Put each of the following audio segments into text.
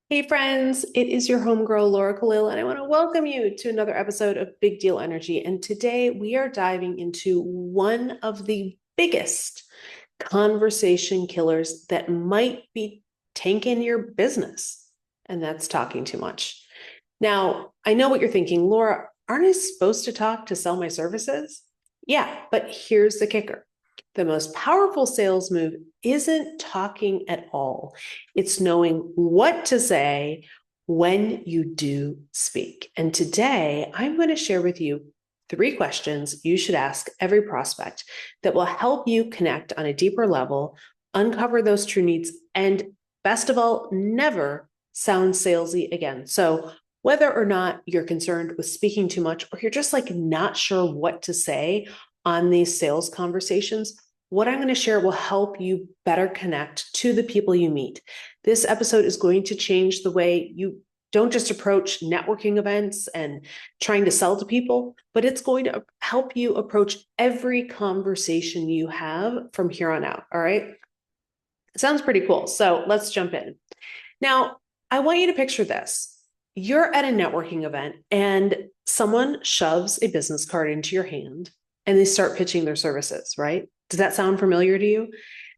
Hey friends, it is your homegirl Laura Khalil, and I want to welcome you to another episode of Big Deal Energy. And today we are diving into one of the biggest conversation killers that might be tanking your business, and that's talking too much. Now, I know what you're thinking, Laura, aren't I supposed to talk to sell my services? Yeah, but here's the kicker. The most powerful sales move isn't talking at all. It's knowing what to say when you do speak. And today I'm going to share with you 3 questions you should ask every prospect that will help you connect on a deeper level, uncover those true needs, and best of all, never sound salesy again. So whether or not you're concerned with speaking too much, or you're just like not sure what to say on these sales conversations, what I'm going to share will help you better connect to the people you meet. This episode is going to change the way you don't just approach networking events and trying to sell to people, but it's going to help you approach every conversation you have from here on out. All right. It sounds pretty cool. So let's jump in. Now, I want you to picture this. You're at a networking event and someone shoves a business card into your hand and they start pitching their services, right? Does that sound familiar to you?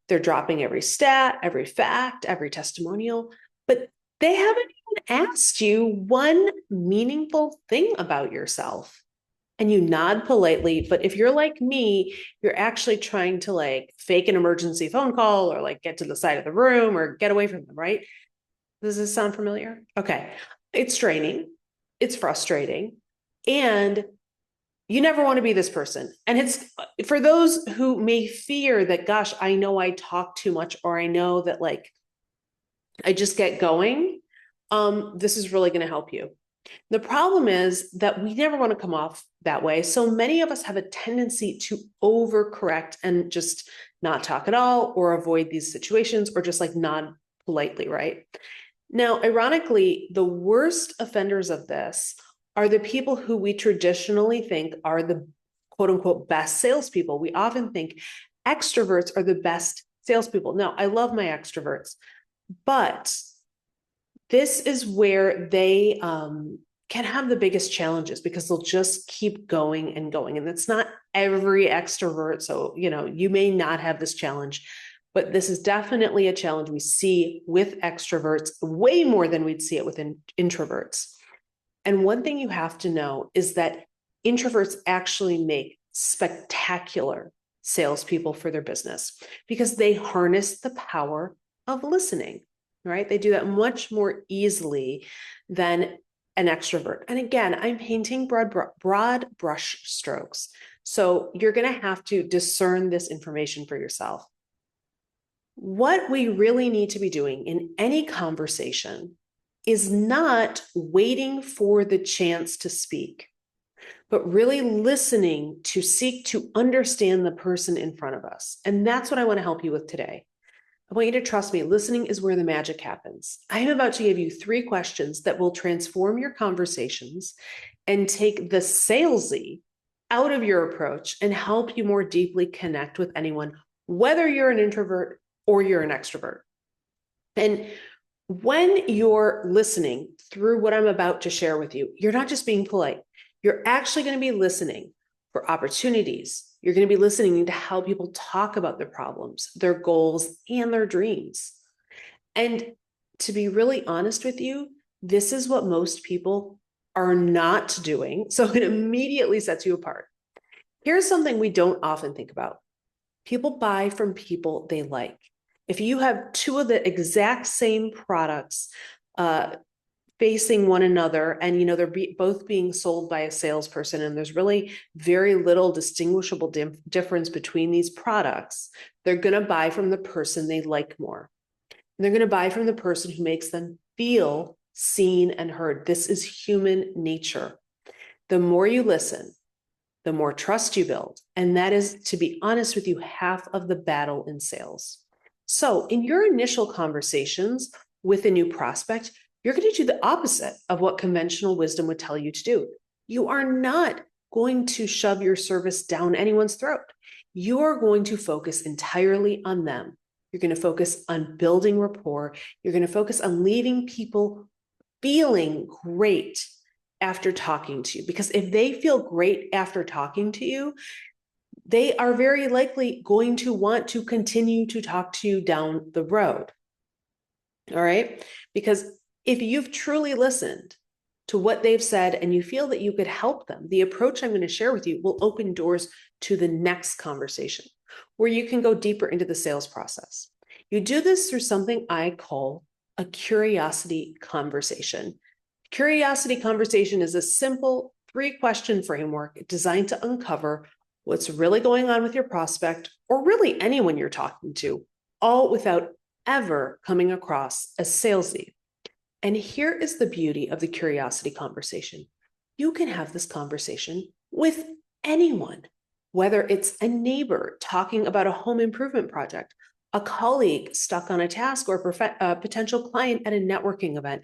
They're dropping every stat, every fact, every testimonial, but they haven't even asked you one meaningful thing about yourself. And you nod politely, but if you're like me, you're actually trying to like fake an emergency phone call or like get to the side of the room or get away from them, right? Does this sound familiar? Okay. It's draining. It's frustrating. And you never want to be this person. And it's for those who may fear that, gosh, I know I talk too much, or I know that like I just get going. This is really going to help you. The problem is that we never want to come off that way. So many of us have a tendency to overcorrect and just not talk at all, or avoid these situations, or just like nod politely, right? Now, ironically, the worst offenders of this are the people who we traditionally think are the quote unquote best salespeople. We often think extroverts are the best salespeople. Now, I love my extroverts, but this is where they can have the biggest challenges because they'll just keep going and going. And it's not every extrovert. So, you may not have this challenge, but this is definitely a challenge we see with extroverts way more than we'd see it with introverts. And one thing you have to know is that introverts actually make spectacular salespeople for their business because they harness the power of listening, right? They do that much more easily than an extrovert. And again, I'm painting broad brush strokes. So you're going to have to discern this information for yourself. What we really need to be doing in any conversation is not waiting for the chance to speak, but really listening to seek to understand the person in front of us. And that's what I want to help you with today. I want you to trust me. Listening is where the magic happens. I am about to give you 3 questions that will transform your conversations and take the salesy out of your approach and help you more deeply connect with anyone, whether you're an introvert or you're an extrovert. And when you're listening through what I'm about to share with you, you're not just being polite. You're actually going to be listening for opportunities. You're going to be listening to how people talk about their problems, their goals, and their dreams. And to be really honest with you, this is what most people are not doing. So it immediately sets you apart. Here's something we don't often think about. People buy from people they like. If you have 2 of the exact same products facing one another, and they're both being sold by a salesperson, and there's really very little distinguishable difference between these products, they're going to buy from the person they like more. And they're going to buy from the person who makes them feel seen and heard. This is human nature. The more you listen, the more trust you build. And that is, to be honest with you, half of the battle in sales. So in your initial conversations with a new prospect, you're going to do the opposite of what conventional wisdom would tell you to do. You are not going to shove your service down anyone's throat. You are going to focus entirely on them. You're going to focus on building rapport. You're going to focus on leaving people feeling great after talking to you. Because if they feel great after talking to you, they are very likely going to want to continue to talk to you down the road. All right? Because if you've truly listened to what they've said and you feel that you could help them, the approach I'm going to share with you will open doors to the next conversation where you can go deeper into the sales process. You do this through something I call a curiosity conversation. Curiosity conversation is a simple 3-question framework designed to uncover what's really going on with your prospect or really anyone you're talking to, all without ever coming across as salesy. And here is the beauty of the curiosity conversation. You can have this conversation with anyone, whether it's a neighbor talking about a home improvement project, a colleague stuck on a task, or a potential client at a networking event.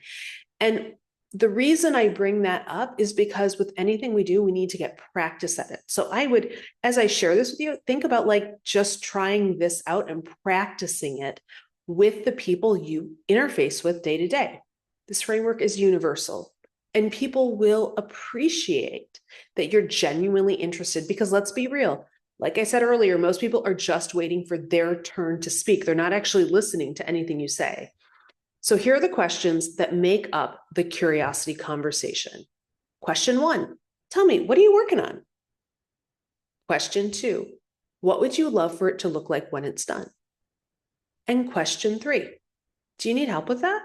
And the reason I bring that up is because with anything we do, we need to get practice at it. So I would, as I share this with you, think about like just trying this out and practicing it with the people you interface with day to day. This framework is universal, and people will appreciate that you're genuinely interested because let's be real. Like I said earlier, most people are just waiting for their turn to speak. They're not actually listening to anything you say. So here are the questions that make up the curiosity conversation. Question 1, tell me, what are you working on? Question 2, what would you love for it to look like when it's done? And question 3, do you need help with that?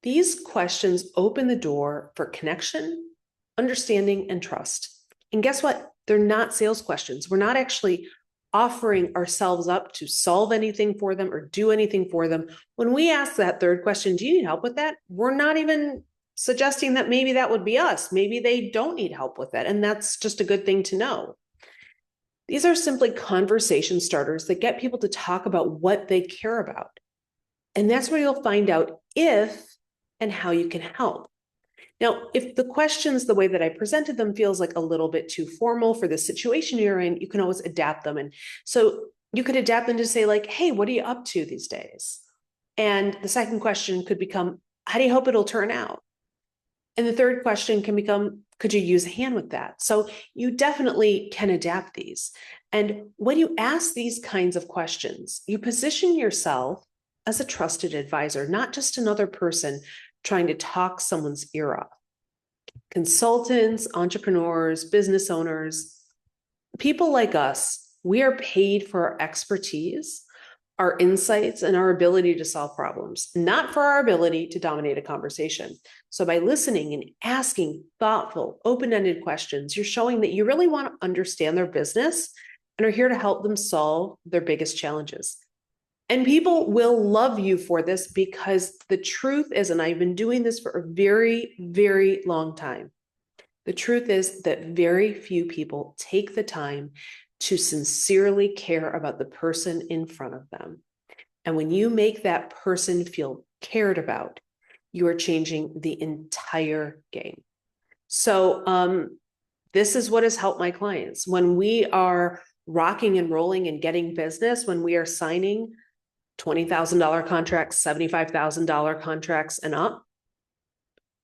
These questions open the door for connection, understanding, and trust. And guess what? They're not sales questions. We're not actually offering ourselves up to solve anything for them or do anything for them. When we ask that third question, do you need help with that? We're not even suggesting that maybe that would be us. Maybe they don't need help with that. And that's just a good thing to know. These are simply conversation starters that get people to talk about what they care about. And that's where you'll find out if and how you can help. Now, if the questions, the way that I presented them feels like a little bit too formal for the situation you're in, you can always adapt them. And so you could adapt them to say like, hey, what are you up to these days? And the second question could become, how do you hope it'll turn out? And the third question can become, could you use a hand with that? So you definitely can adapt these. And when you ask these kinds of questions, you position yourself as a trusted advisor, not just another person trying to talk someone's ear off. Consultants, entrepreneurs, business owners, people like us, we are paid for our expertise, our insights, and our ability to solve problems, not for our ability to dominate a conversation. So by listening and asking thoughtful, open-ended questions, you're showing that you really want to understand their business and are here to help them solve their biggest challenges. And people will love you for this because the truth is, and I've been doing this for a very, very long time, the truth is that very few people take the time to sincerely care about the person in front of them. And when you make that person feel cared about, you are changing the entire game. So this is what has helped my clients. When we are rocking and rolling and getting business, when we are signing $20,000 contracts, $75,000 contracts and up,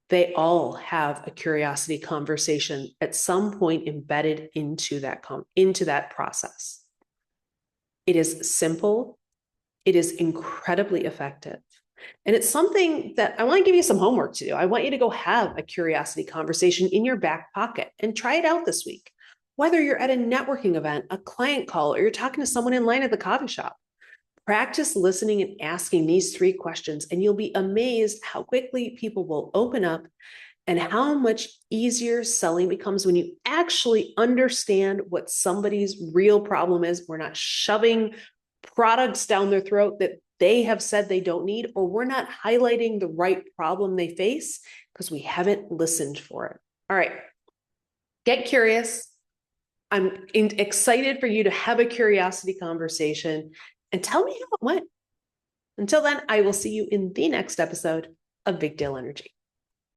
they all have a curiosity conversation at some point embedded into that process. It is simple. It is incredibly effective. And it's something that I want to give you some homework to do. I want you to go have a curiosity conversation in your back pocket and try it out this week. Whether you're at a networking event, a client call, or you're talking to someone in line at the coffee shop, practice listening and asking these 3 questions, and you'll be amazed how quickly people will open up and how much easier selling becomes when you actually understand what somebody's real problem is. We're not shoving products down their throat that they have said they don't need, or we're not highlighting the right problem they face because we haven't listened for it. All right, get curious. I'm excited for you to have a curiosity conversation and tell me how it went. Until then, I will see you in the next episode of Big Deal Energy.